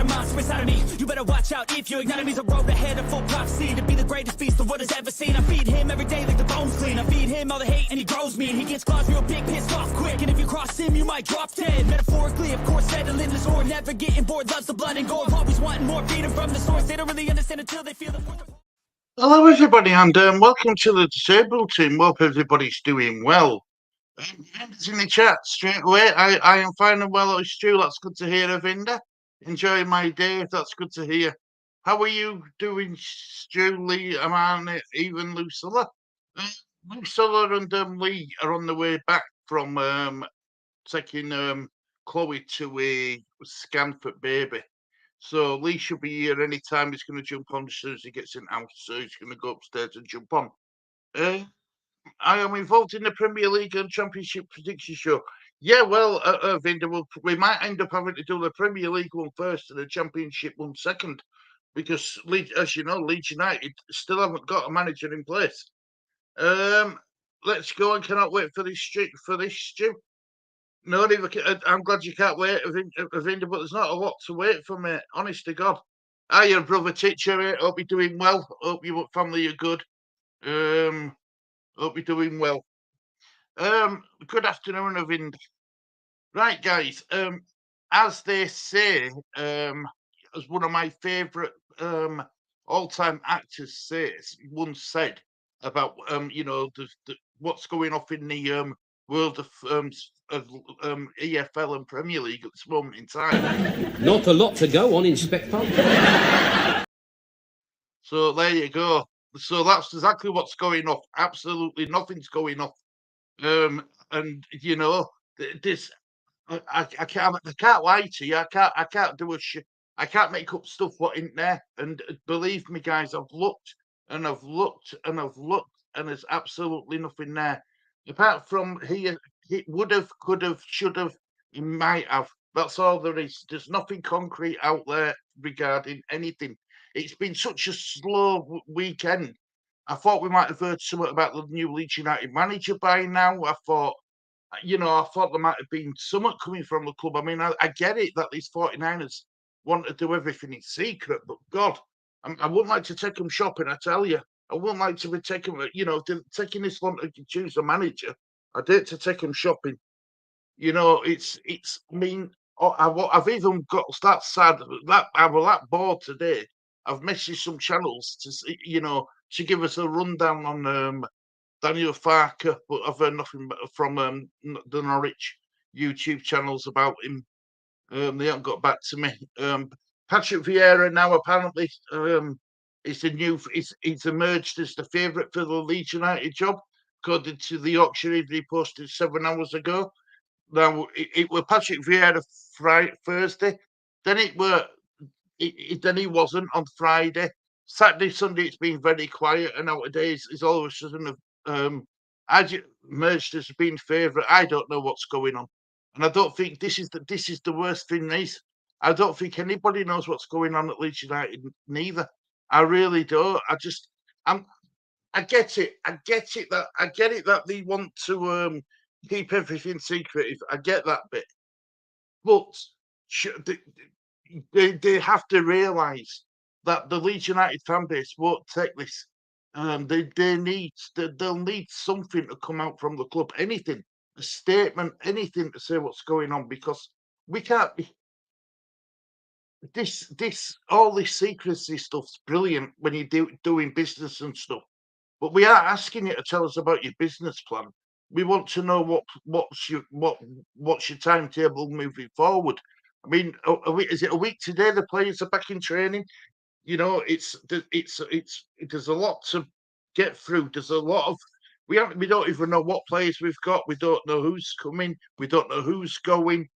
got a monster inside of me. You better watch out if you ignite me. The road ahead of full prophecy to be the greatest feast the world has ever seen. I feed him every day like the bones clean. I feed him all the hate and he grows me. And he gets claws real big, pissed off quick. And if you cross him, you might drop dead. Metaphorically, of course, settling the sword. Never getting bored, loves the blood and gore. Always wanting more, feeding from the source. They don't really understand until they feel the force. Hello, everybody, and welcome to the disabled team. Hope everybody's doing well. It's in the chat straight away. I am fine and well, Stu. That's good to hear, Avinda. Enjoying my day. That's good to hear. How are you doing, Stu, Lee, Amanda, even Lucilla? Lucilla and Lee are on the way back from taking Chloe to a scan for baby. So Lee should be here any time. He's going to jump on as soon as he gets in house. So he's going to go upstairs and jump on. I am involved in the Premier League and Championship prediction show. Yeah, well, Vinda, we might end up having to do the Premier League one first and the Championship one second, because, as you know, Leeds United still haven't got a manager in place. Let's go. I cannot wait for this, Stu. No, I'm glad you can't wait, Avinda, but there's not a lot to wait for, mate. Honest to God. Hiya, brother teacher, mate. Hope you're doing well. Hope your family are good. Hope you're doing well. Good afternoon, Avinda. Right, guys. As they say, as one of my favourite all-time actors once said about what's going off in the world of EFL and Premier League at this moment in time. Not a lot to go on, Inspector. So there you go. So that's exactly what's going off. Absolutely nothing's going off. And you know, this I can't lie to you. I can't do I can't make up stuff what in there. And believe me, guys, I've looked and I've looked and I've looked, and there's absolutely nothing there. Apart from here, it would have, could have, should have, it might have. That's all there is. There's nothing concrete out there regarding anything. It's been such a slow weekend. I thought we might have heard something about the new Leeds United manager by now. I thought there might have been something coming from the club. I mean, I get it that these 49ers want to do everything in secret, but God, I wouldn't like to take them shopping, I tell you. I wouldn't like to be taking, taking this long to choose a manager. I'd hate to take them shopping. You know, I mean, I've even got that sad, that I was that bored today. I've messaged some channels to see, to give us a rundown on Daniel Farker, but I've heard nothing from the Norwich YouTube channels about him. They haven't got back to me. Patrick Vieira now apparently he's emerged as the favourite for the Leeds United job, according to the auction he posted 7 hours ago. Now it were Patrick Vieira Thursday, then then he wasn't on Friday. Saturday, Sunday, it's been very quiet, and nowadays is all of a sudden merged as being favourite. I don't know what's going on, and I don't think this is the worst thing. I don't think anybody knows what's going on at Leeds United. Neither. I really don't. I get it. I get it that they want to keep everything secret. I get that bit, but they have to realise that the Leeds United fan base won't take this. They'll need something to come out from the club, anything, a statement, anything to say what's going on, because we can't be. All this secrecy stuff's brilliant when you're doing business and stuff, but we are asking you to tell us about your business plan. We want to know what's your timetable moving forward. I mean, is it a week today? The players are back in training. You know, there's a lot to get through. There's a lot of we don't even know what players we've got. We don't know who's coming. We don't know who's going.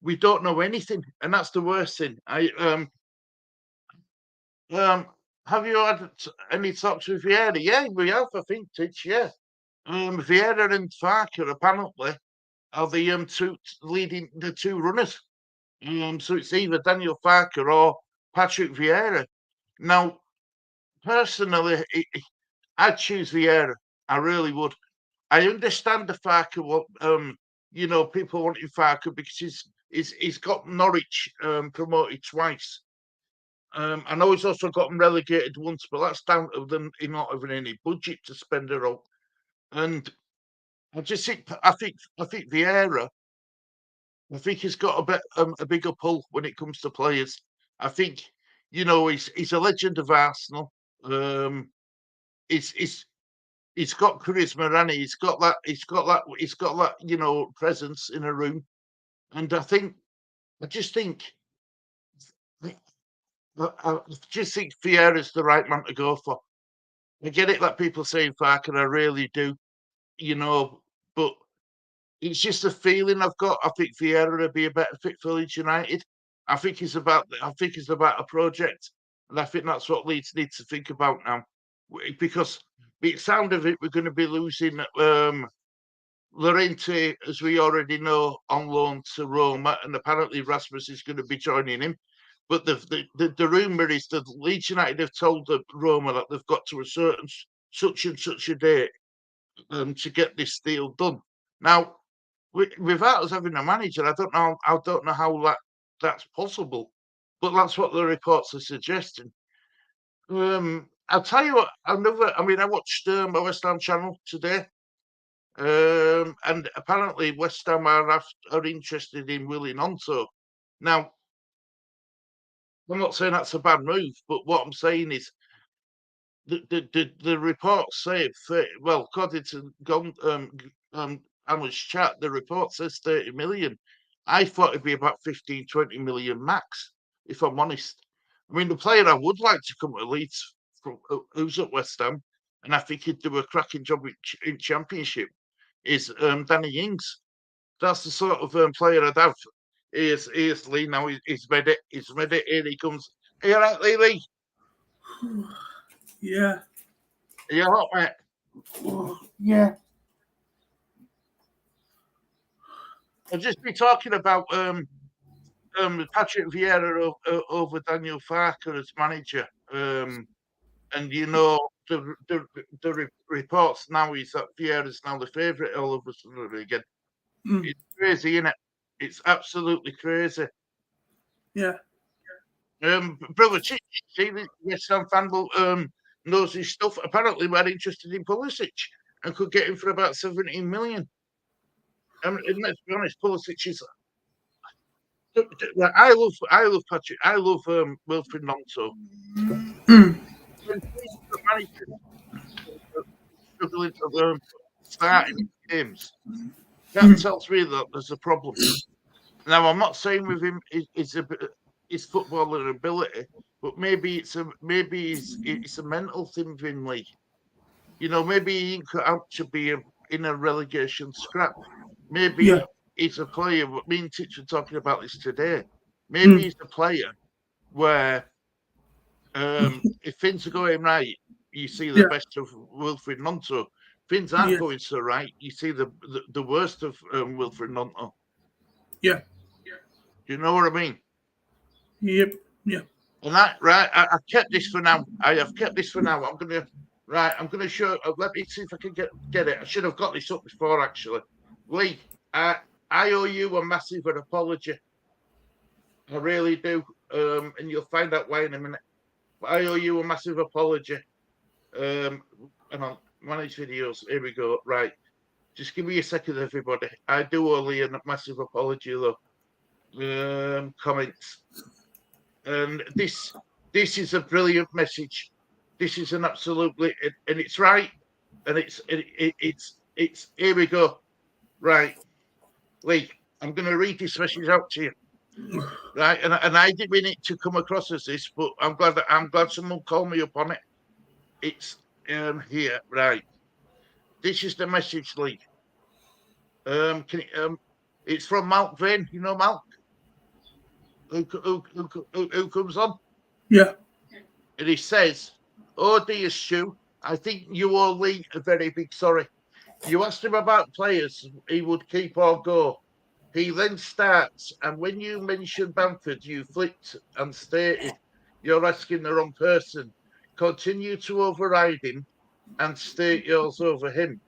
We don't know anything, and that's the worst thing. Have you had any talks with Vieira? Yeah, we have. I think, Titch. Yeah, Vieira and Farker apparently are the the two runners. So it's either Daniel Farker or Patrick Vieira. Now, personally, I'd choose Vieira. I really would. I understand the Farker. People wanting Farker because he's got Norwich promoted twice I know he's also got them relegated once, but that's down to them not having any budget to spend it on. And I think Vieira, I think he's got a bigger pull when it comes to players. I think, he's a legend of Arsenal. He's got charisma, and he's got that presence in a room. And I just think Vieira's the right man to go for. I get it that people say Farke, I really do, but it's just a feeling I've got. I think Vieira would be a better fit for Leeds United. I think it's about a project, and I think that's what Leeds need to think about now, because the sound of it, we're going to be losing Llorente, as we already know, on loan to Roma, and apparently Rasmus is going to be joining him. But the rumour is that Leeds United have told Roma that they've got to a certain such and such a date to get this deal done. Now, without us having a manager, I don't know how that's possible, but that's what the reports are suggesting. I'll tell you what. I watched a West Ham channel today, and apparently West Ham are interested in Willie Gnonto. Now, I'm not saying that's a bad move, but what I'm saying is the reports say, according to Emma's chat, the report says 30 million. I thought it'd be about 15, 20 million max, if I'm honest. I mean, the player I would like to come to Leeds, who's at West Ham, and I think he'd do a cracking job in Championship, is Danny Ings. That's the sort of player I'd have. Here's Lee now. He's made it. Here he comes. Are you all right, Lee? Yeah. Are you hot, mate? Yeah. I'll just be talking about Patrick Vieira over Daniel Farke as manager. And the reports now is that Vieira's now the favourite all of a sudden again. It's crazy, isn't it? It's absolutely crazy. Yeah. Brother Chick, see the West Ham fan knows his stuff. Apparently, we're interested in Pulisic and could get him for about 17 million. And let's be honest, Pulisic is. I love Patrick. I love Wilfried Gnonto. Struggling to start in games. That tells me that there's a problem. Now, I'm not saying with him his footballing ability, but maybe it's a mental thing with him, Lee. Maybe he ain't cut out to be in a relegation scrap. Maybe he's a player. Me and Titch were talking about this today. Maybe he's a player where if things are going right, you see the best of Wilfried Gnonto. Things aren't going so right, you see the worst of Wilfried Gnonto. Yeah. Do you know what I mean? Yep. Yeah. And I kept this for now. I have kept this for now. I'm gonna show. Let me see if I can get it. I should have got this up before, actually. Lee, I owe you a massive apology. I really do. And you'll find out why in a minute. But I owe you a massive apology. And on manage videos. Here we go. Right. Just give me a second, everybody. I do owe Lee a massive apology, though. Comments. And this is a brilliant message. This is an absolutely, and it's right. And it's here we go. Right. Lee, I'm going to read this message out to you. Right. And I didn't mean it to come across as this, but I'm glad someone called me up on it. It's here. Right. This is the message, Lee. It's from Malk Vane. You know Malk? Who comes on? Yeah. And he says, "Oh dear, Stu, I think you owe Lee a very big sorry. You asked him about players he would keep or go. He then starts, and when you mentioned Bamford, you flipped and stated you're asking the wrong person. Continue to override him and state yours over him.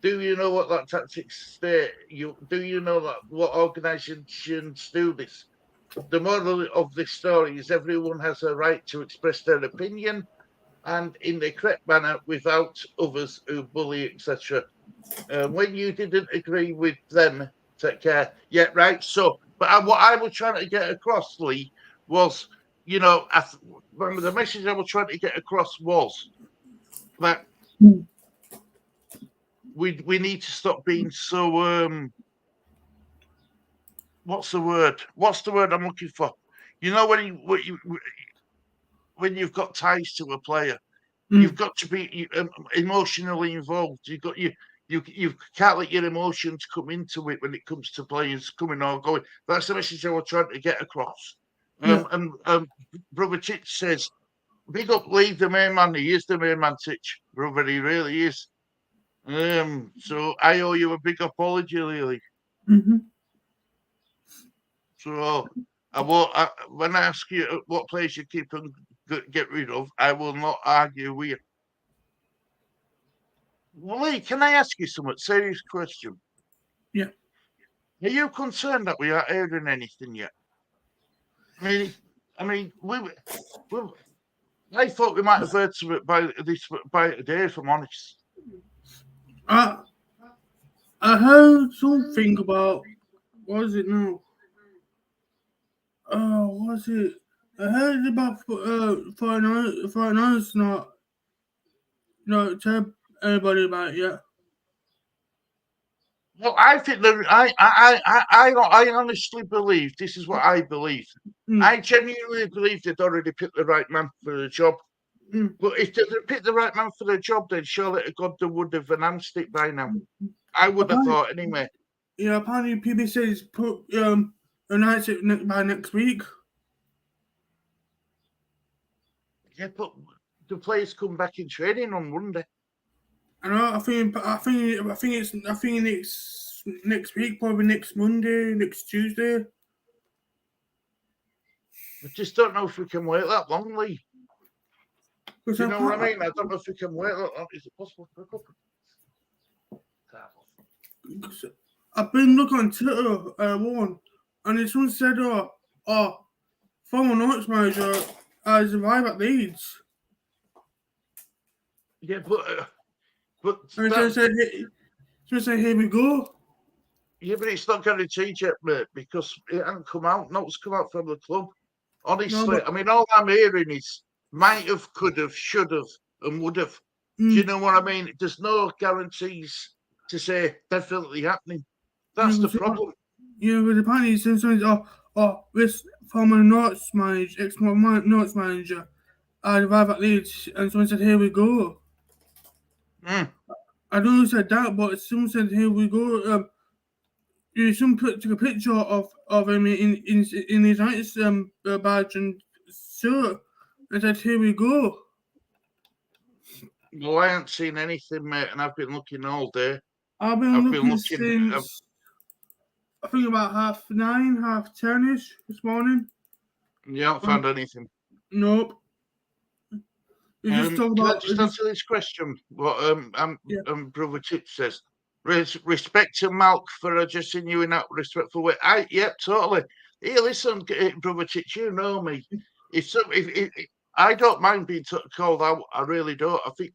Do you know what that tactics state? Do you know that what organisations do this? the moral of this story is everyone has a right to express their opinion and in the correct manner without others who bully, etc. When you didn't agree with them, take care. Yeah, right. So, but what I was trying to get across, Lee, was, you know, the message I was trying to get across was that we need to stop being so what's the word? What's the word I'm looking for? You know, when you've got ties to a player, you've got to be emotionally involved. You can't let your emotions come into it when it comes to players coming or going. That's the message I was trying to get across. And Brother Titch says, "Big up, Lee, the main man. He is the main man, Titch, brother. He really is." So I owe you a big apology, Lee. Mm-hmm. So I won't. When I ask you what players you keep and get rid of, I will not argue with you. Well, Lee, can I ask you somewhat serious question? Yeah. Are you concerned that we aren't airing anything yet? I mean, I thought we might have heard something by today, if I'm honest. I heard something about, what is it now? What was it? I heard about finance not tell anybody about it yet. Well, I think that I honestly believe this is what I believe. I genuinely believe they'd already picked the right man for the job. But if they'd picked the right man for the job, then surely to God they would have announced it by now. I would have thought anyway. Yeah, apparently PB says announce it by next week. Yeah, but the players come back in training on Monday. I think it's next week, probably next Monday, next Tuesday. I just don't know if we can wait that long, Lee. Do you know what I mean? I don't know if we can wait that long. Is it possible for a couple? I've been looking on Twitter, one, and someone said, former Norwich manager has arrived at Leeds. Yeah, but and someone said, here we go. Yeah, but it's not guaranteed yet, mate, because it hasn't come out. Nothing's come out from the club. Honestly, I mean, all I'm hearing is might have, could have, should have, and would have. Do you know what I mean? There's no guarantees to say definitely happening. That's the problem. Yeah, but apparently someone this former Norwich manager, ex-former Norwich manager, arrived at Leeds, and someone said, here we go. I don't know who said that, but someone said, here we go. Someone took a picture of him in his United badge and shirt and said, here we go. Well, I haven't seen anything, mate, and I've been looking all day. I've been looking since, I think about 9:30, 10:30ish this morning. You haven't found anything? Nope. Can I just answer this question? What Brother Titch says. Respect to Malk for addressing you in that respectful way. Yep, totally. Here, listen, Brother Titch, you know me. If I don't mind being called out, I really don't. I think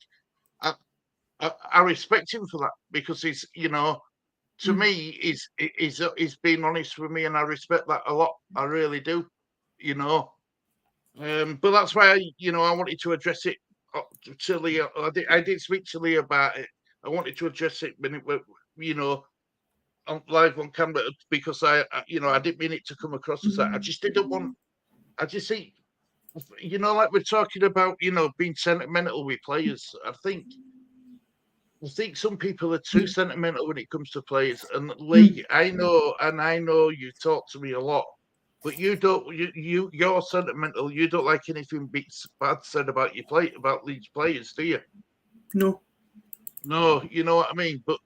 I respect him for that because he's, you know, to me, he's being honest with me, and I respect that a lot. I really do, you know. But that's why I wanted to address it to Leah. I did speak to Leah about it. I wanted to address it when it were, you know, live on camera because I didn't mean it to come across as that. I just didn't want. I just think, you know, like we're talking about, you know, being sentimental with players. I think some people are too sentimental when it comes to players. And Lee, I know you talk to me a lot. But you're sentimental. You don't like anything bad said about about these players, do you? No, you know what I mean. But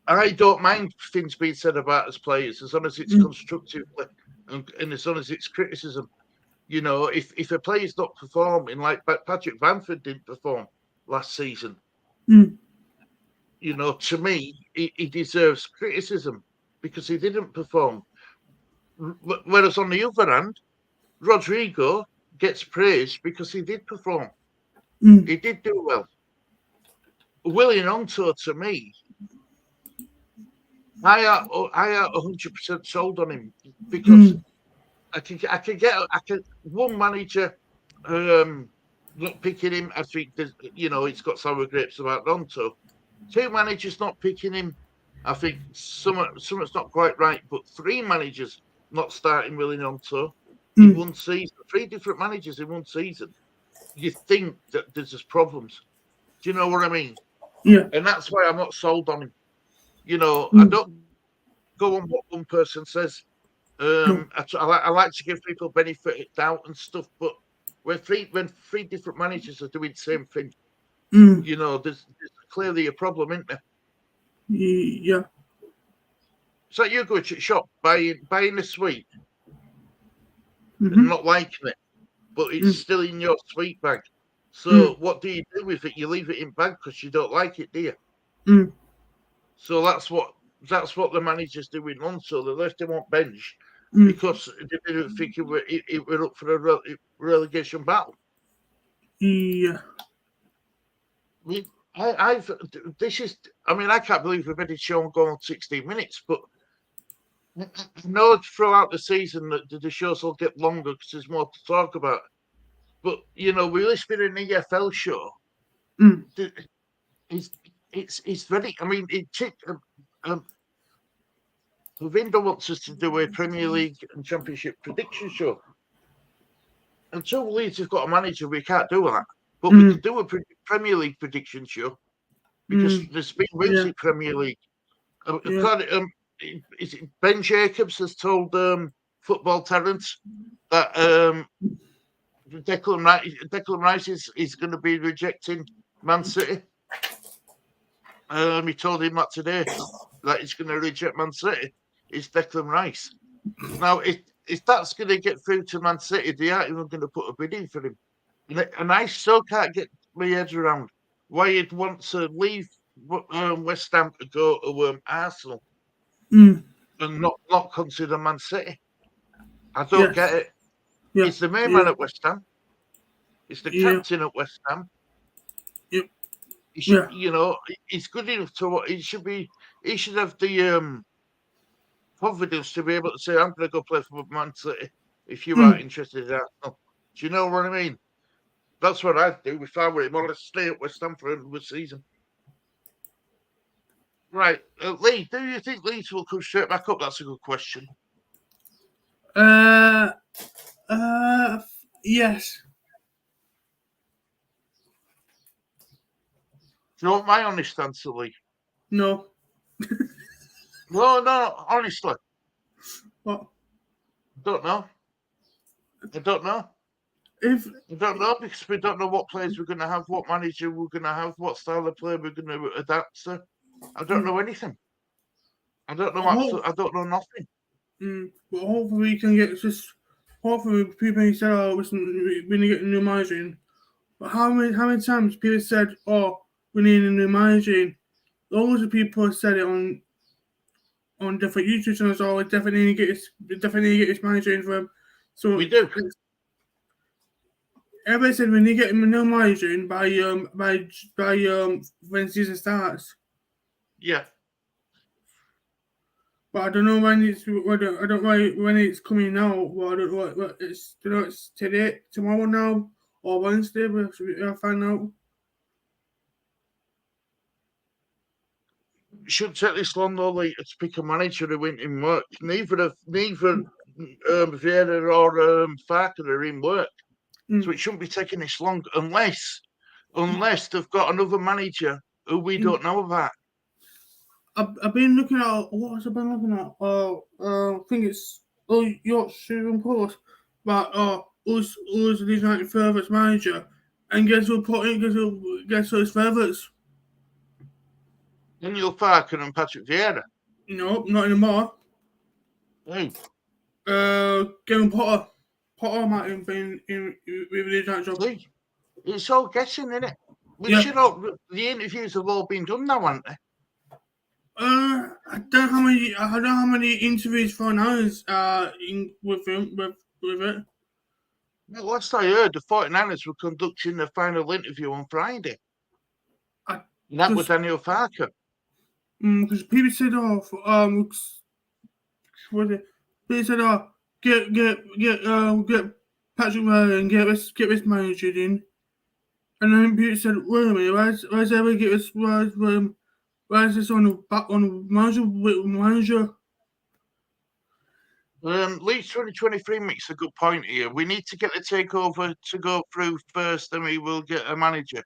I don't mind things being said about us players as long as it's constructively and as long as it's criticism. You know, if a player's not performing, like Patrick Bamford didn't perform last season, you know, to me, he deserves criticism because he didn't perform. Whereas on the other hand, Rodrigo gets praised because he did perform. He did do well. Willian Onto, to me, I are 100% sold on him because I can get one manager not picking him. I think he's got sour grapes about Ronto. Two managers not picking him. I think something's not quite right. But three managers not starting Willian Onto in one season. Three different managers in one season. You think that there's just problems. Do you know what I mean? Yeah. And that's why I'm not sold on him. I don't go on what one person says. I like to give people benefit of doubt and stuff, but when three different managers are doing the same thing, there's clearly a problem, isn't there? Yeah. So you go to a shop buying a sweet and not liking it, but it's still in your sweet bag. So what do you do with it? You leave it in bag because you don't like it, do you? So that's what the managers do in Lonzo. They left him on bench because they didn't think it were up for a relegation battle. Yeah. I can't believe we've had Sean go on 16 minutes, but I know throughout the season that the shows will get longer because there's more to talk about. But we listed an EFL show. It's very. I mean, Ravinder wants us to do a Premier League and Championship prediction show. Until Leeds have got a manager, we can't do that. But we can do a Premier League prediction show because there's been moves in Premier League. Ben Jacobs has told Football Talents that Declan Rice is going to be rejecting Man City. He told him that today, that he's going to reject Man City. It's Declan Rice. Now, if that's going to get through to Man City, they aren't even going to put a bid in for him. And I still can't get my head around why he'd want to leave West Ham to go to Arsenal and not consider Man City. I don't get it. Yeah. He's the main man at West Ham. He's the captain at West Ham. Yep. He should, he's good enough to. He should have the confidence to be able to say, "I'm going to go play for Man City if you are interested in Arsenal." Do you know what I mean? That's what I'd do if I were him. I'd stay at West Ham for another season. Right, Lee. Do you think Leeds will come straight back up? That's a good question. Yes. Do you want my honest answer, Lee? No. No, honestly. What? I don't know. I don't know because we don't know what players we're going to have, what manager we're going to have, what style of play we're going to adapt to. I don't know anything. I don't know I don't know nothing. But hopefully we can get just. Hopefully people say, "Oh, listen, we need to get a new manager in." But how many times people said, "Oh, we need a new manager in"? Loads of people said it on different YouTube channels. "Oh, we definitely need to get this manager in for him." So we do. Everybody said we need to get him a new manager in by when season starts. Yeah. But I don't know when it's. I don't know when it's coming out. Well, I don't know what it's. It's today, tomorrow now, or Wednesday. We'll find out. Shouldn't take this long though, like, to pick a manager who went in work. Neither Vieira or Farker are in work, so it shouldn't be taking this long unless they've got another manager who we don't know about. I've been looking at what have I been looking at? I think it's Yorkshire Post about us the United favourites manager, and guess who put in? Guess who his favourites? Daniel Farker and Patrick Vieira. No, not anymore. Who? Gavin Potter. Potter might have been in with the United job. It's all guessing, isn't it? The interviews have all been done now, haven't they? I don't know how many interviews for now is with it. Well, last I heard, the 49ers were conducting the final interview on Friday. And that was Daniel Farker. Because people said, people said, get Patrick Ryan, get this manager in. And then people said, wait a minute, where's everybody get this, where's this on the manager? Leeds 2023 makes a good point here. We need to get the takeover to go through first, then we will get a manager.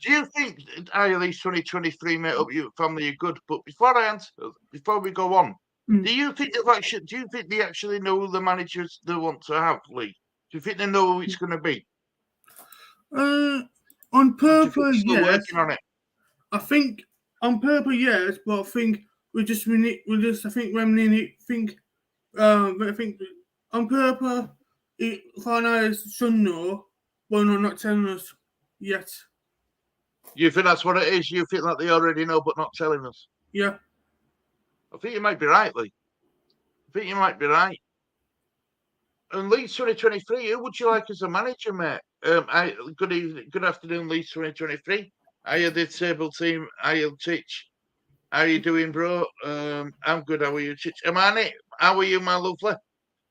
Do you think Leeds 2023 mate up your family are good? But before we go on, do you think they actually know the managers they want to have, Lee? Do you think they know who it's going to be? On purpose, yes. Working on it. I think on purpose, yes, but I think I think on purpose, finance should know, but not telling us yet. You think that's what it is? You think that they already know, but not telling us? Yeah. I think you might be right, Lee. I think you might be right. And Leeds 2023, who would you like as a manager, mate? Good evening, good afternoon, Leeds 2023. How are the table team? How are you, Titch? How are you doing, bro? I'm good. How are you, Titch? Harmonie, how are you, my lovely?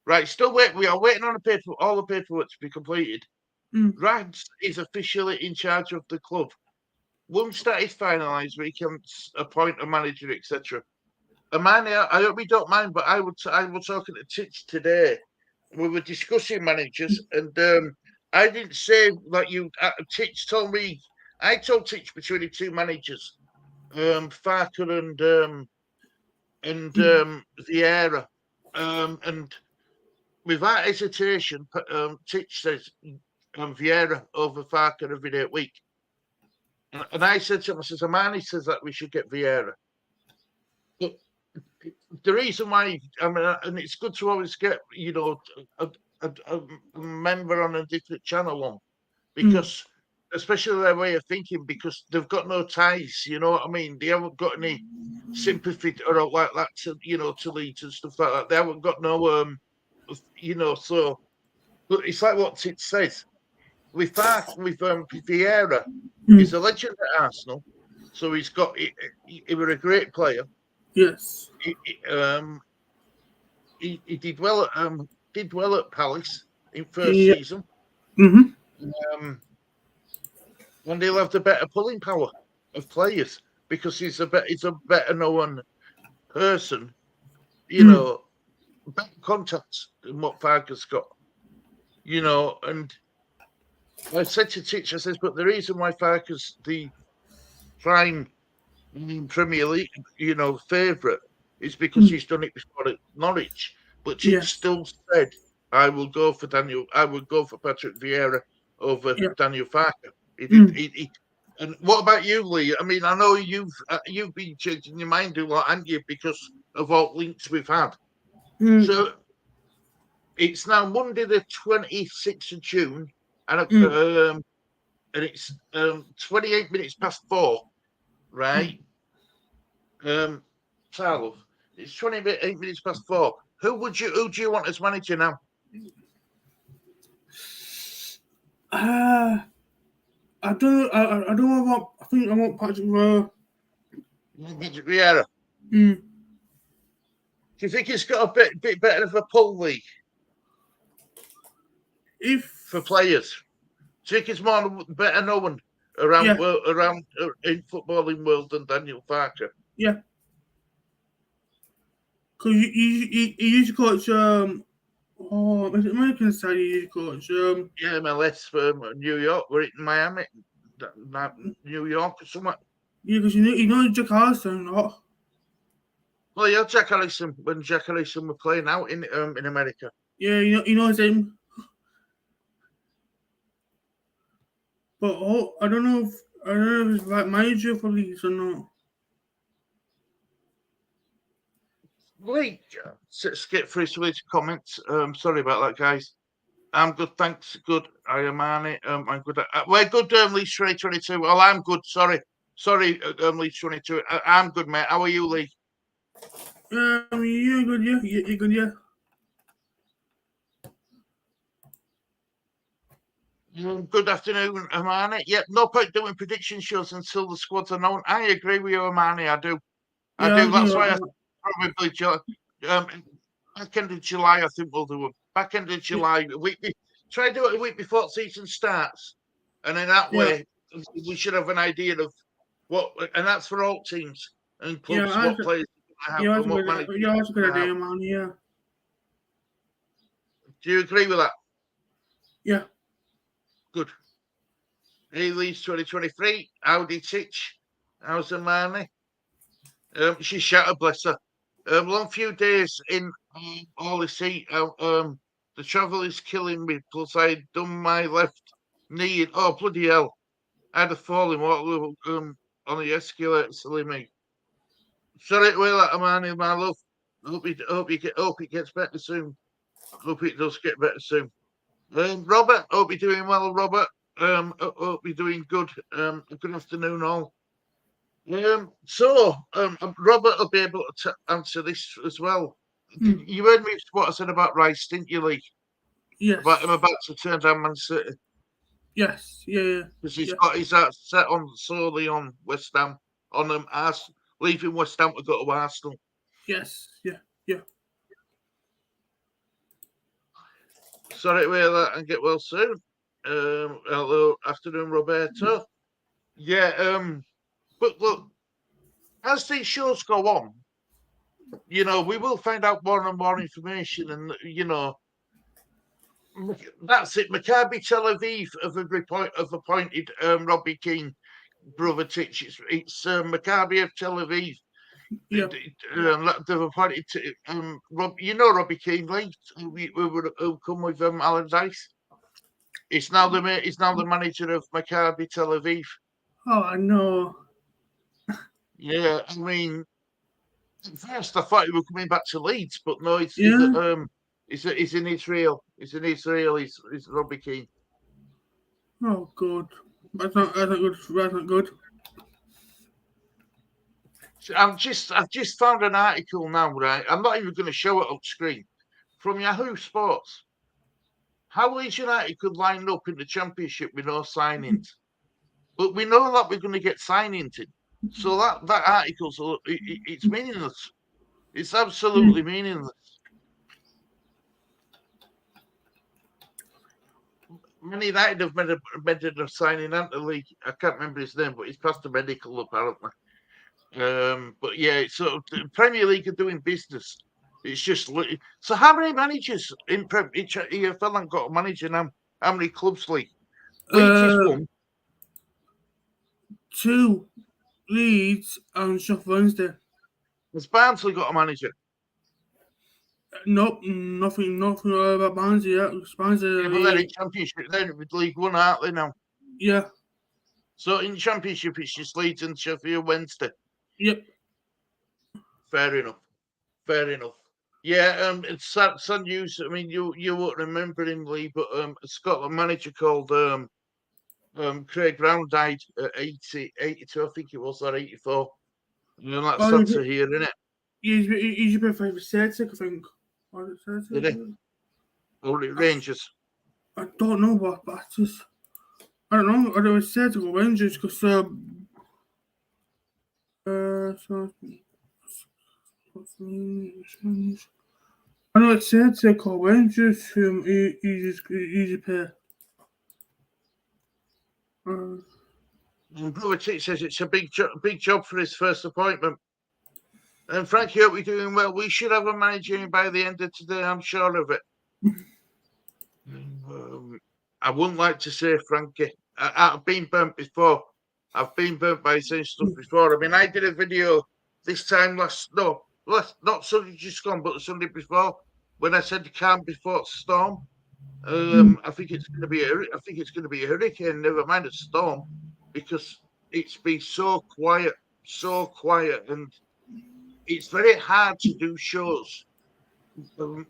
Right, we are waiting on all the paperwork to be completed. Rads is officially in charge of the club. Once that is finalised, we can appoint a manager, etc. Harmonie, I hope you don't mind, but I was talking to Titch today. We were discussing managers, and I didn't say like you. Titch told me. I told Titch between the two managers, Farker and Vieira, and without hesitation, Titch says Vieira over Farker every day a week. And I said to him, I says, Harmonie says that we should get Vieira. But the reason why, and it's good to always get, a member on a different channel on, because especially their way of thinking, because they've got no ties, you know what I mean? They haven't got any sympathy or like that to Leeds and stuff like that. They haven't got no, so, but it's like what it says. With Vieira, he's a legend at Arsenal, so he was a great player. Yes. He did well at Palace in first season. Mm-hmm. And he'll have the better pulling power of players because he's a better known person, better contacts than what Farker's got, and I said to Titch, I says, but the reason why Farker's the prime Premier League, favourite is because he's done it before at Norwich. But Titch still said, I will go for Patrick Vieira over Daniel Farker. And what about you, Lee? I mean, I know you've been changing your mind a lot, haven't you, because of all links we've had. So it's now Monday, the 26th of June, and it's 28 minutes past 4, right? Charles, it's 28 minutes past 4. Who do you want as manager now? I don't want. I think I want Patrick Vieira. Patrick Vieira. Do you think it's got a bit better of a pull, Lee? For players, do you think it's more better known around in footballing world than Daniel Farker? Yeah. Because he used to coach. Is it American side he used to coach? MLS for New York. We're in Miami, New York or somewhere. Yeah, because you know Jack Harrison, not. Well, yeah, Jack Harrison when Jack Harrison were playing out in America. Yeah, he knows him. But I don't know if it's right manager for Leeds or not. Lee, let's get through some of these comments. Sorry about that, guys. I'm good, thanks. Good. I am Arnie. I'm good. We're good, Leeds 2022. Well, I'm good. Sorry. Sorry, Leeds 22. I'm good, mate. How are you, Lee? Yeah, good, yeah. You're good, yeah. Good afternoon, Harmonie. Yeah, no point doing prediction shows until the squads are known. I agree with you, Harmonie. I do. Yeah, That's why I probably back end of July. I think we'll do it. Back end of July. Try to do it a week before the season starts, and in that way, we should have an idea of what. And that's for all teams and clubs. What players have and what managers. Yeah, that's a good idea, man. Yeah. Do you agree with that? Yeah. Good. Hey, Leeds 2023. Howdy, Titch. How's Harmonie? She's shattered, bless her. Long few days in all this heat. The travel is killing me. Plus, I'd done my left knee. Oh, bloody hell. I had a fall in Waterloo on the escalator, silly me. Sorry to hear that, Harmonie, my love. Hope it gets better soon. Hope it does get better soon. Robert, hope you're doing well, Robert. Hope you're doing good. Good afternoon, all. Robert will be able to answer this as well. You heard me what I said about Rice, didn't you, Lee? Yes. About him about to turn down Man City. Yes. Yeah. Because he's got his heart set on solely on West Ham, on leaving West Ham to go to Arsenal. Yes. Yeah. Sorry to hear that, and get well soon. Hello, afternoon, Roberto. Yeah. But look, as these shows go on, we will find out more and more information, and that's it. Maccabi Tel Aviv have appointed Robbie Keane, brother Titch. It's Maccabi of Tel Aviv. Yeah. They've appointed Robbie Keane, Lee, who come with Allardyce. He's now the manager of Maccabi Tel Aviv. Oh, I know. Yeah, I mean, at first I thought he was coming back to Leeds, but no, he's in Israel. He's in Israel. He's Robbie Keane. Oh, good. That's not good. That's not good. I've just found an article now, right? I'm not even going to show it on screen. From Yahoo Sports. How Leeds United could line up in the Championship with no signings. But we know that we're going to get signings in. So that article's it's meaningless. It's absolutely meaningless. Man United have made a signing into the league. I can't remember his name, but he's passed the medical apparently. But yeah, so the Premier League are doing business. It's just so. How many managers in EFL haven't got a manager now? How many clubs, League? Leeds is one. 2 Leeds and Sheffield Wednesday. Has Barnsley got a manager? Nope, nothing about Barnsley yet. Barnsley, Yeah, but they're in Championship. They're with League One, aren't they now? Yeah. So in Championship, it's just Leeds and Sheffield Wednesday. Yep. Fair enough. Yeah, it's sad news. I mean, you won't remember him, Lee, but a Scotland manager called Craig Brown died at 82, I think it was, or 84. That's sad to hear, isn't it? He's a bit for Celtic, I think. Did he? Or Rangers? I don't know what, but I don't know. I don't Celtic or Rangers because I know it's Celtic or Rangers whom he's a pair. Brother Tick says it's a big job for his first appointment. And Frankie, hope we're doing well. We should have a manager in by the end of today, I'm sure of it. I wouldn't like to say Frankie. I've been burnt before. I've been burnt by saying stuff before. I mean, I did a video this time not Sunday just gone, but the Sunday before, when I said calm before storm. I think it's going to be a hurricane, never mind a storm, because it's been so quiet, and it's very hard to do shows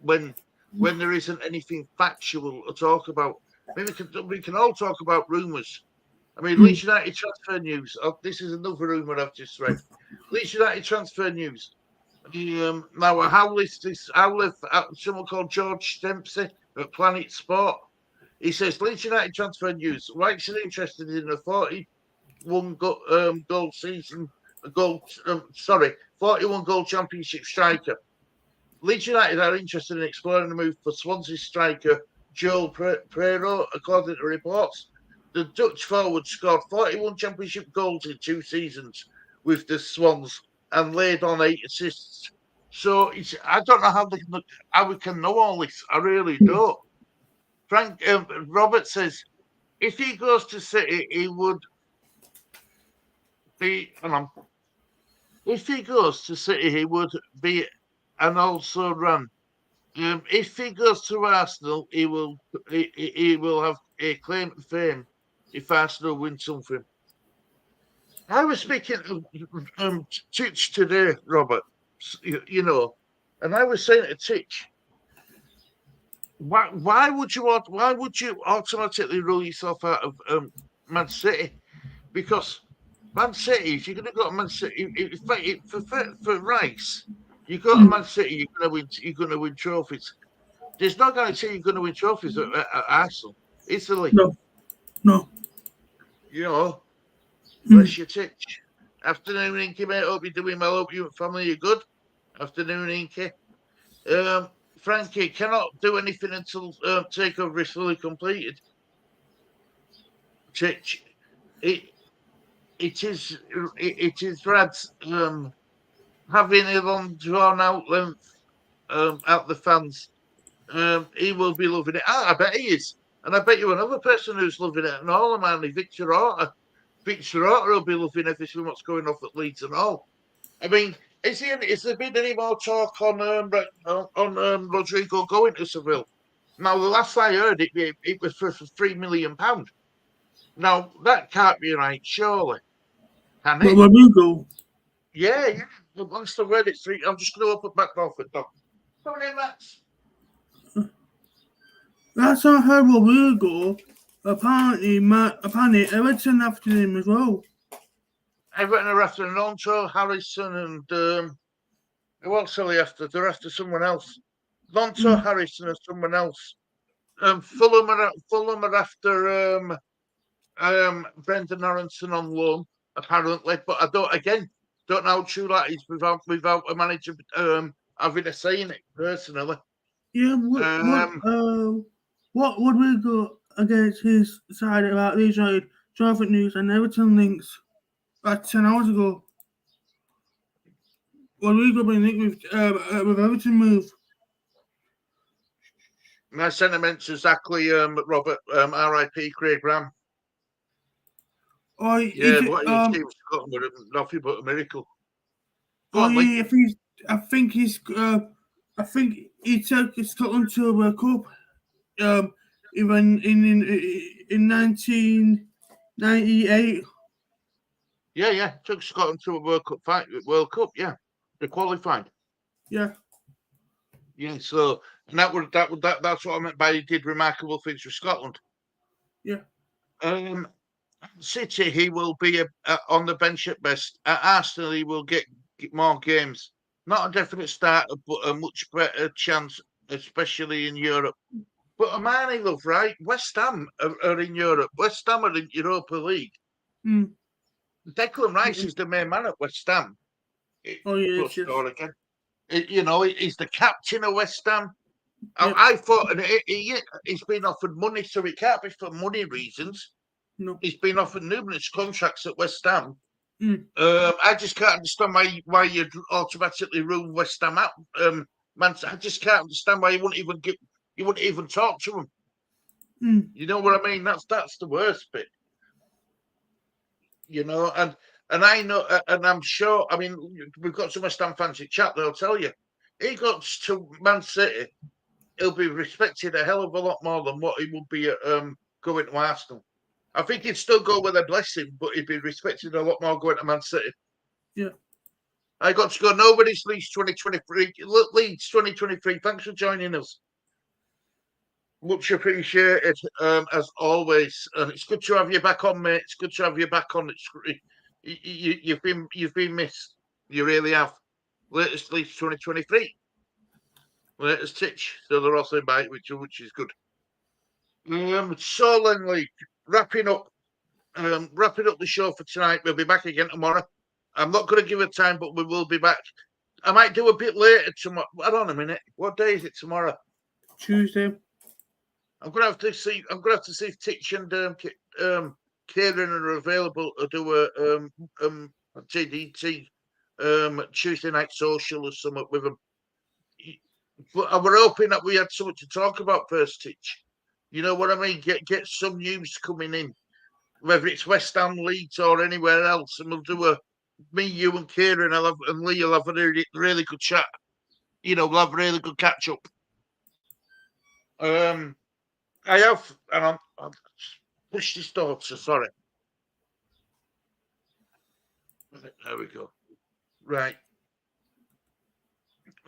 when there isn't anything factual to talk about. I mean, we can all talk about rumours I mean, Leeds United transfer news. Oh, this is another rumour I've just read. Leeds United transfer news. Now, how lists this? Someone called George Dempsey at Planet Sport. He says Leeds United transfer news. Wrightson interested in a 41 goal season, 41 goal championship striker. Leeds United are interested in exploring a move for Swansea striker Joel Prero, according to reports. The Dutch forward scored 41 championship goals in 2 seasons with the Swans and laid on 8 assists. So I don't know how we can know all this. I really don't. Robert says if he goes to City, he would be. If he goes to City, he would be and also run. If he goes to Arsenal, he will have a claim to fame if Arsenal win something. I was speaking to Titch today, Robert, you know, and I was saying to Titch, why would you automatically rule yourself out of Man City? Because Man City, if you're going to go to Man City, for Rice, you go to Man City, you're going to win trophies. There's no guarantee you're going to win trophies at Arsenal. Italy. No. You know, bless your Titch. Afternoon, Inky, mate. Hope you're doing well. Hope you and family are good. Afternoon, Inky. Frankie cannot do anything until takeover is fully completed. Titch, it is Rad's having a long drawn out length out the fans. He will be loving it. I bet he is. And I bet you another person who's loving it and all, man, Victor Orta. Victor Orta will be loving everything what's going off at Leeds and all. I mean, is there been any more talk on Rodrigo going to Seville? Now, the last I heard, it was for £3 million. Now, that can't be right, surely. Can it? Rodrigo? Yeah. The last I read it's 3. I'm just going to open back off it, Doc. Come in, Max. That's how I heard Rodrigo. Apparently, Everton after him as well. Everton are after Alonso, Harrison, and who else are they after? They're after someone else. Alonso, Harrison, and someone else. Fulham are after Brendan Aronson on loan, apparently. But I don't know how true that is without a manager having a say in it personally. Yeah. What would we go against his side about these traffic news and Everton links? About 10 hours ago. What we go been linked with Everton move? My sentiments exactly, Robert. R.I.P. Craig Graham. Oh, yeah, what he achieved with Scotland was nothing but a miracle. I think he took Scotland to a World Cup. Even in 1998. Yeah, took Scotland to a World Cup. Yeah, they qualified. Yeah. So that's what I meant by he did remarkable things for Scotland. Yeah. City, he will be on the bench at best. At Arsenal, he will get more games. Not a definite starter, but a much better chance, especially in Europe. But Armani, love, right? West Ham are in Europe. West Ham are in Europa League. Declan Rice is the main man at West Ham. Yes. Again. He's the captain of West Ham. Yep. I thought he's been offered money, so it can't be for money reasons. No. He's been offered numerous contracts at West Ham. I just can't understand why you'd automatically rule West Ham out. Man, I just can't understand why you wouldn't even talk to him. You know what I mean? That's the worst bit. And I know, and I'm sure. I mean, we've got some West Ham fans in chat. They'll tell you, he got to Man City, he'll be respected a hell of a lot more than what he would be going to Arsenal. I think he'd still go with a blessing, but he'd be respected a lot more going to Man City. Yeah. I got to go. Nobody's Leeds 2023. Leeds 2023. Thanks for joining us. Much appreciated, as always. And it's good to have you back on, mate. It's good to have you back on. You've been missed. You really have. Latest Leeds 2023. Latest Titch. So they're also by which is good. Solent League. Wrapping up the show for tonight. We'll be back again tomorrow. I'm not going to give a time, but we will be back. I might do a bit later tomorrow. Hold on a minute. What day is it tomorrow? Tuesday. I'm gonna have to see if Titch and Kieran are available to do a TDT Tuesday night social or something with them. But we're hoping that we had something to talk about first, Titch. You know what I mean? Get some news coming in, whether it's West Ham, Leeds, or anywhere else, and we'll do me, you, and Kieran, and Lee will have a really, really good chat. You know, we'll have a really good catch up. I have, and I'm pushed this door, so sorry. There we go. Right.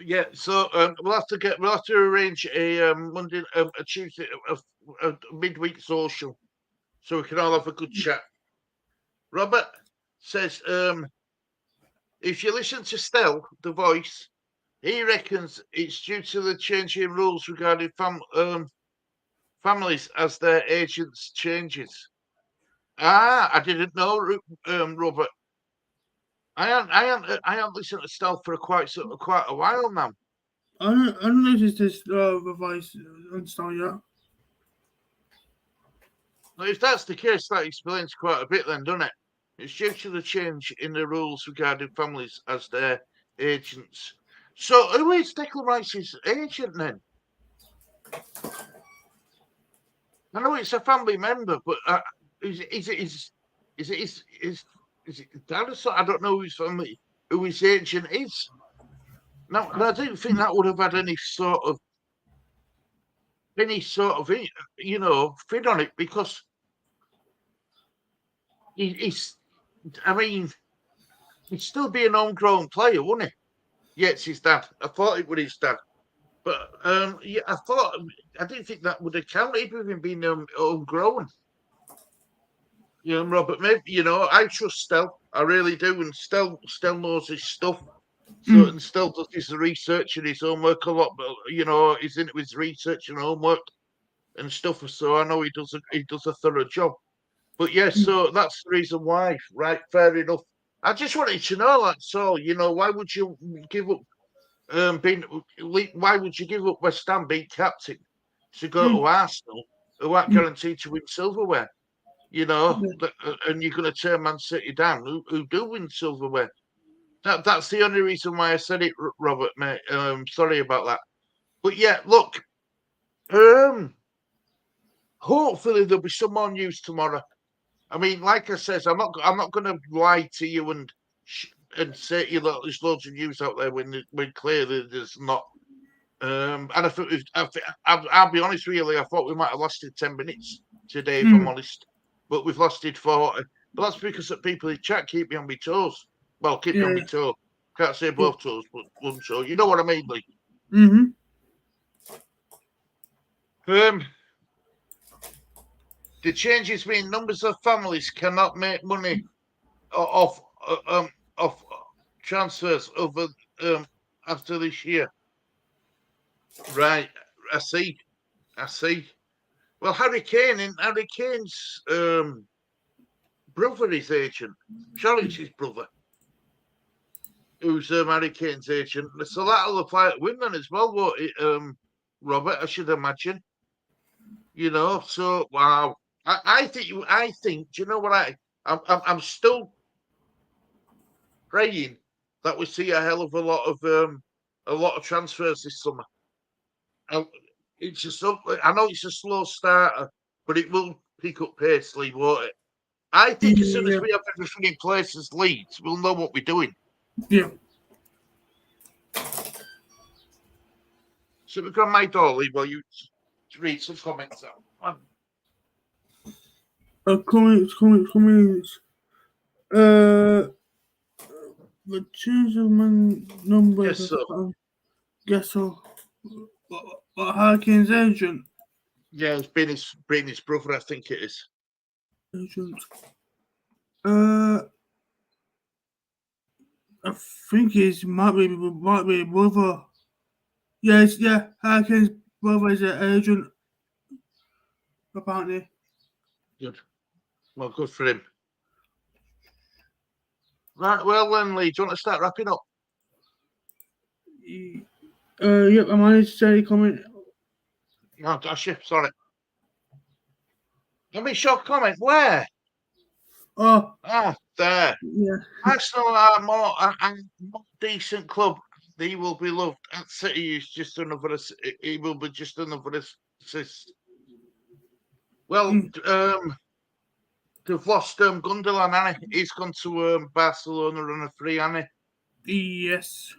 Yeah, so we'll have to arrange a Monday, a Tuesday, a midweek social, so we can all have a good chat. Robert says, if you listen to Stell, the voice, he reckons it's due to the changing rules regarding families as their agents changes. I didn't know, Robert. I haven't listened to Stealth for quite a while now. I don't notice this voice on Star yet. Well, if that's the case, that explains quite a bit then, doesn't it? It's due to the change in the rules regarding families as their agents. So who is Declan Rice's agent then? I know it's a family member, but is it his dad or so? I don't know who his agent is. No, I don't think that would have had any sort of you know, fit on it, because he's. I mean, he'd still be an homegrown player, wouldn't he? Yeah, it's his dad. I thought it was his dad, but yeah, I didn't think that would have counted with him being homegrown. You know, Robert, maybe, you know, I trust Stell. I really do, and Stell knows his stuff. So and Stell does his research and his homework a lot, but you know, he's into his research and homework and stuff. So I know he does a thorough job. But yes, so that's the reason why. Right, fair enough. I just wanted to know, that's all. You know, why would you give up why would you give up West Ham being captain to go to Arsenal, who aren't guaranteed to win silverware? You know, and you're going to turn Man City down, who do win silverware. That's the only reason why I said it, Robert, mate. Sorry about that. But yeah, look, hopefully there'll be some more news tomorrow. I mean, like I says, I'm not going to lie to you and say to you that there's loads of news out there when clearly there's not. And I thought I'll be honest, really, I thought we might have lasted 10 minutes today, if I'm honest, but we've lasted 40. But that's because the people in chat keep me on my toes. Well, keep me on my toe. Can't say both toes, but one toe. You know what I mean, Lee? The changes mean numbers of families cannot make money off transfers over after this year. Right, I see. Well, Harry Kane's brother is agent. Surely it's his brother who's Harry Kane's agent. So that'll apply at women as well, won't it, Robert? I should imagine. You know, so wow. I think. Do you know what I'm still praying that we see a hell of a lot of transfers this summer. I know it's a slow starter, but it will pick up pace, Lee, won't it? I think as soon as we have everything in place as Leeds, we'll know what we're doing. Yeah. So we've got my door, Lee, while you read some comments out. Comments. The change of man number. Yes, sir. Guess so. What Harry Kane's agent? Yeah, it's been his brother, I think it is. Agent. I think it might be brother. Yes, yeah. Harry brother is an agent. Apparently. Good. Well, good for him. Right, well then, Lee, do you want to start wrapping up? Yep, I managed to say a comment. Oh, gosh, yeah, sorry. Let me show comment. Where? Oh, There. yeah. Arsenal are a more decent club. He will be loved. At City, he's just another. He will be just another assist. Well, they've lost Gundogan, hasn't he? He's gone to Barcelona on a free, hasn't he? Yes.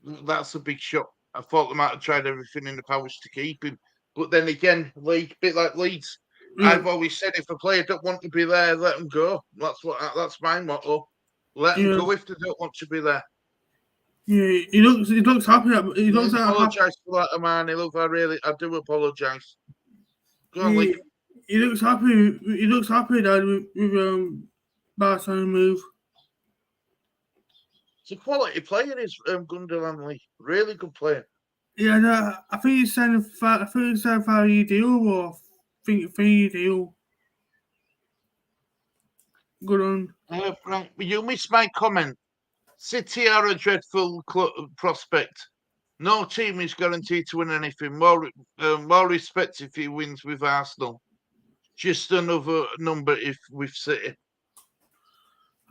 That's a big shock. I thought they might have tried everything in the powers to keep him. But then again, bit like Leeds. Yeah. I've always said if a player don't want to be there, let them go. That's my motto. Let them go if they don't want to be there. Yeah, he looks happy. He looks I apologise for that, Harmonie. Look, I do apologise. Go on, Lee. He looks happy. He looks happy, Dad, with Barcelona move. It's a quality player, is Gundogan, Lee. Really good player. Yeah, no, I think he's signed a 5-year deal or 3-year deal. Good on. Right, you missed my comment. City are a dreadful prospect. No team is guaranteed to win anything. More respect if he wins with Arsenal. Just another number if with City.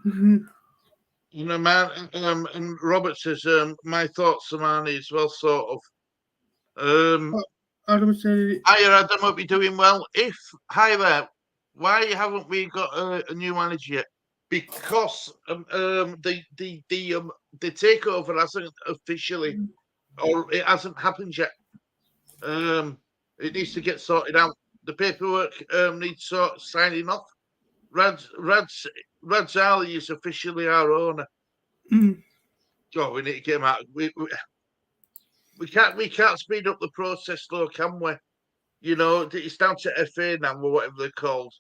You know, man. And Robert says, my thoughts, Harmonie, as well, sort of. Adam said, Hiya, Adam, hope you're doing well. Hi there, why haven't we got a new manager yet? Because the takeover hasn't officially, or it hasn't happened yet. It needs to get sorted out. The paperwork needs signing off. Radzali is officially our owner. Oh, we need to get him out. We can't speed up the process, though, can we? You know, it's down to FA now, or whatever they're called.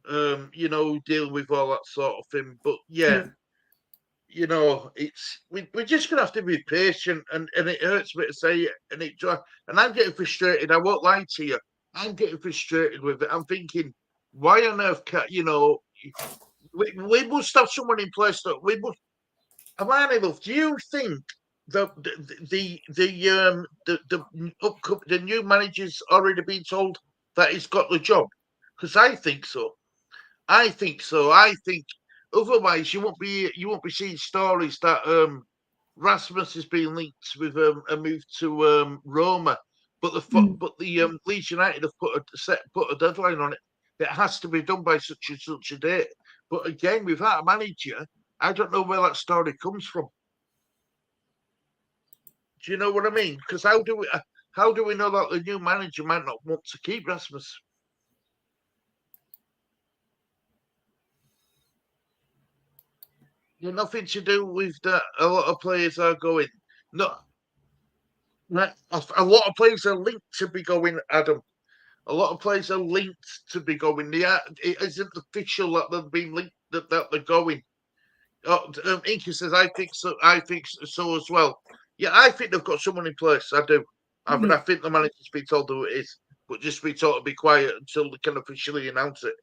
You know, deal with all that sort of thing. But yeah. You know, we're just gonna have to be patient, and it hurts me to say it, and I'm getting frustrated. I won't lie to you. I'm getting frustrated with it. I'm thinking, why on earth can't we must have someone in place that we must. Harmonie, love, do you think the new manager's already been told that he's got the job? Because I think so. I think otherwise you won't be seeing stories that Rasmus has been linked with a move to Roma, but the Leeds United have put a deadline on it. It has to be done by such and such a date. But again, without a manager, I don't know where that story comes from. Do you know what I mean? Because how do we know that the new manager might not want to keep Rasmus? Nothing to do with that. A lot of players are going. No, a lot of players are linked to be going, Adam. A lot of players are linked to be going. It isn't official that they've been linked that they're going. Inky says, I think so. I think so as well. Yeah, I think they've got someone in place. I do. But I think the manager's been told who it is, but just be told to be quiet until they can officially announce it.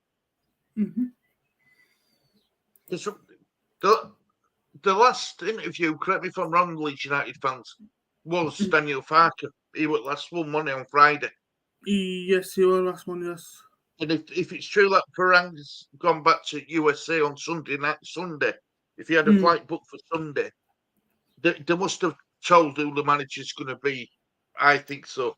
The last interview, correct me if I'm wrong, Leeds United fans, was Daniel Farke. He was last one money on Friday. Yes, he was last one, yes. And if it's true that Farang's gone back to USA on Sunday, if he had a flight booked for Sunday, they must have told who the manager's going to be. I think so.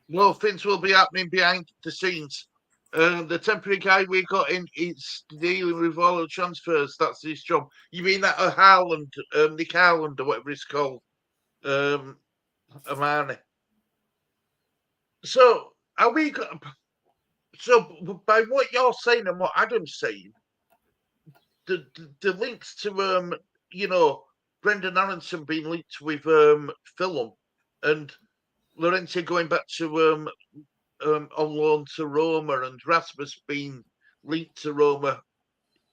No, things will be happening behind the scenes. The temporary guy we got in is dealing with all the transfers. That's his job. You mean that Haaland, Nick Haaland, or whatever it's called, Harmonie. So are we? So by what you're saying and what Adam's saying, the links to Brendan Aronson being linked with Fulham and Llorente going back to on loan to Roma and Rasmus being linked to Roma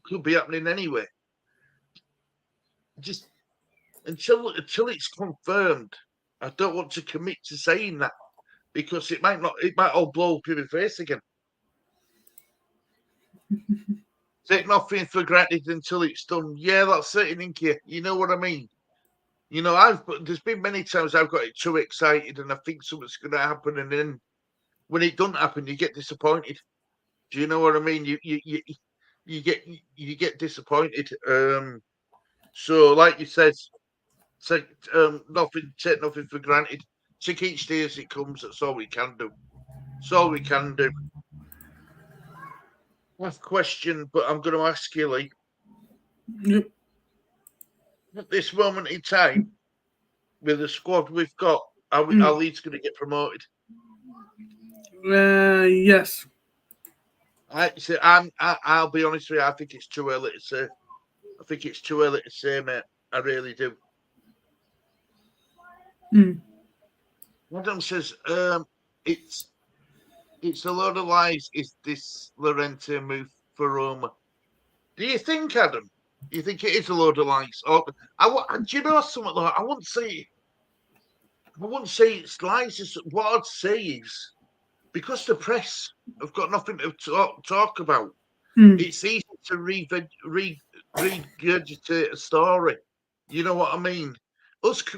could be happening anyway. Just until it's confirmed, I don't want to commit to saying that because it might all blow up in my face again. Take nothing for granted until it's done. Yeah, that's it, Inky. You know what I mean? You know, there's been many times I've got too excited and I think something's going to happen, and then when it doesn't happen, you get disappointed. Do you know what I mean? You get disappointed. So like you said, take nothing for granted. Take each day as it comes. That's all we can do. That's all we can do. Last question, but I'm going to ask you, Lee. Yep. At this moment in time, with the squad we've got, are Leeds going to get promoted? Yes. I'll be honest with you. I think it's too early to say. I think it's too early to say, mate. I really do. Adam says, it's a load of lies. Is this Llorente move for Roma? Do you think, Adam? You think it is a load of lies? Or do you know something like I wouldn't say it's lies. What I'd say is because the press have got nothing to talk about. It's easy to regurgitate a story. You know what I mean?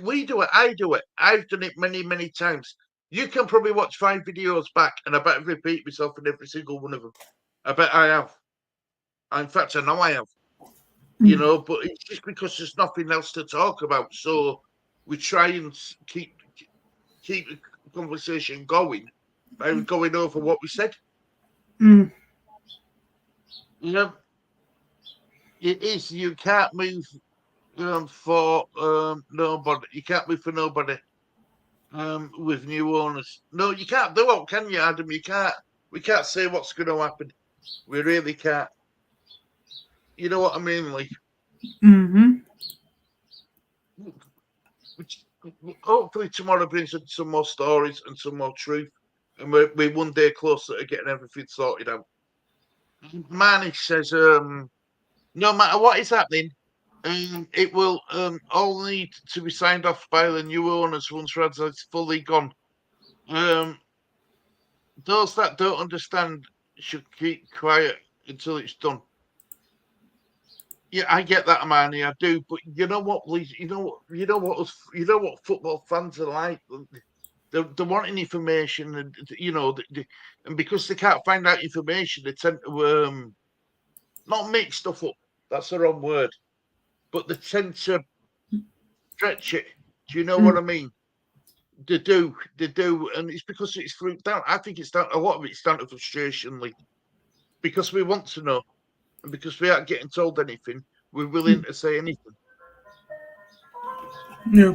We do it. I do it. I've done it many, many times. You can probably watch 5 videos back, and I bet I've repeated myself in every single one of them. I bet I have. In fact, I know I have. You know, but it's just because there's nothing else to talk about. So we try and keep the conversation going by going over what we said. You know, it is. You can't move for nobody. You can't move for nobody with new owners. No, you can't do it, can you, Adam? You can't. We can't say what's going to happen. We really can't. You know what I mean, Lee? Which hopefully tomorrow brings in some more stories and some more truth, and we're one day closer to getting everything sorted out. Manny says, no matter what is happening, it will all need to be signed off by the new owners once Rad's fully gone. Those that don't understand should keep quiet until it's done. Yeah, I get that, Amani. I do, but you know what, please? You know what football fans are like. They're wanting information, and and because they can't find out information, they tend to not make stuff up. That's the wrong word, but they tend to stretch it. Do you know what I mean? They do, and it's because it's down. I think it's down. A lot of it's down to frustration, Lee, because we want to know. And because we aren't getting told anything, we're willing to say anything. Yeah.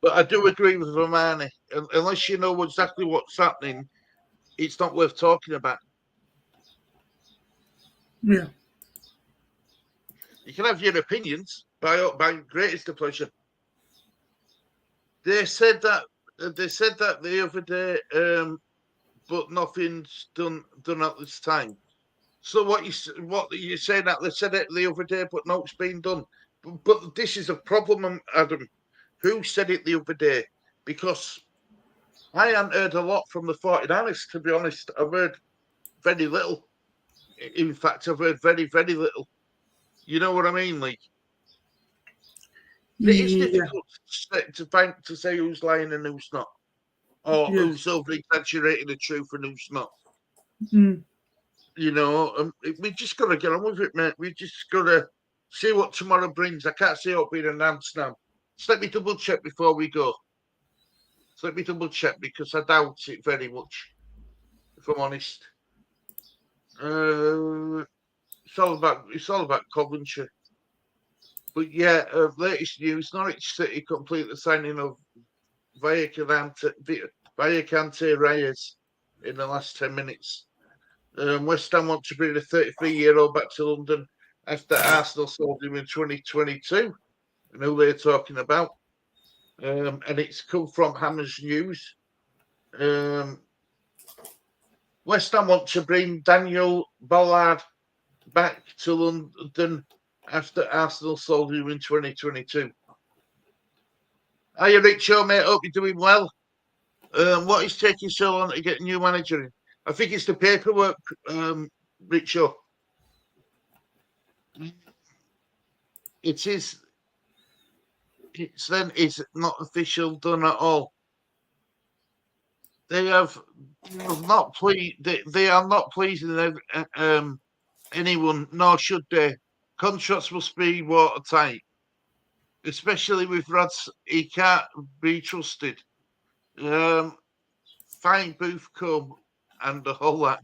But I do agree with Romani. Unless you know exactly what's happening, it's not worth talking about. Yeah. You can have your opinions by greatest of pleasure. They said that the other day, but nothing's done at this time. So what you saying that they said it the other day, but no, it's been done. But this is a problem, Adam. Who said it the other day? Because I haven't heard a lot from the 49ers, to be honest. I've heard very little. In fact, I've heard very, very little. You know what I mean, Lee? It is difficult to say who's lying and who's not, or who's over-exaggerating the truth and who's not. You know, we just got to get on with it, mate. We just got to see what tomorrow brings. I can't see it being announced now. Just let me double check before we go. Just let me double check because I doubt it very much, if I'm honest. It's all about Coventry. But yeah, latest news: Norwich City complete the signing of Vallacante Reyes in the last 10 minutes. West Ham want to bring the 33-year-old back to London after Arsenal sold him in 2022. I know they're talking about. and it's come from Hammers News. West Ham want to bring Daniel Ballard back to London after Arsenal sold him in 2022. Hiya, Richo, mate. Hope you're doing well. What is taking so long to get a new manager in? I think it's the paperwork, Richo. It is. It's not official done at all. They have not they are not pleasing anyone, nor should they. Contracts must be watertight, especially with Rads. He can't be trusted. Fine booth come and the whole lot.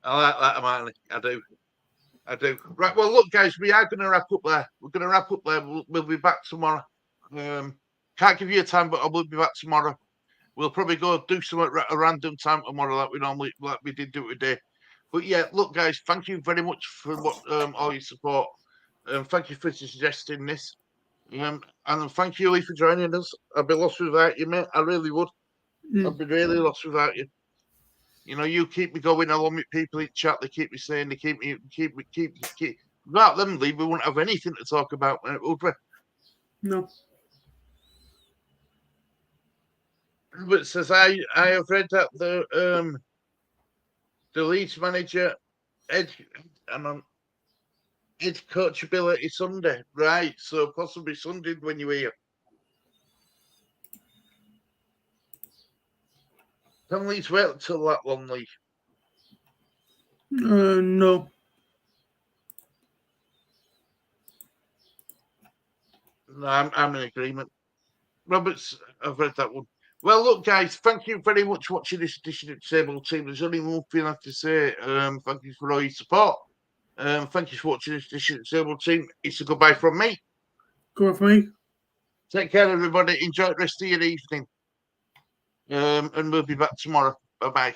I like that, Marley. I do. Right. Well, look, guys, we are going to wrap up there. We're going to wrap up there. We'll be back tomorrow. Can't give you a time, but I will be back tomorrow. We'll probably go do some at a random time tomorrow, like we did do today. But yeah, look, guys, thank you very much for all your support. Thank you for suggesting this. And thank you, Lee, for joining us. I'd be lost without you, mate. I really would. I'd be really lost without you. You know, you keep me going along with people in chat. They keep me saying, they keep me. Without them, Lee, we wouldn't have anything to talk about, would we? No. Robert says, I have read that the Leeds manager Ed coachability Sunday, right? So possibly Sunday when you're here. Can Leeds wait until that long, Lee? No. No, I'm in agreement. Roberts, I've read that one. Well, look, guys, thank you very much for watching this edition of Disabled Team. There's only one thing I have to say. Thank you for all your support. Thank you for watching this edition of Disabled Team. It's a goodbye from me. Go for me. Take care, everybody. Enjoy the rest of your evening. And we'll be back tomorrow. Bye-bye.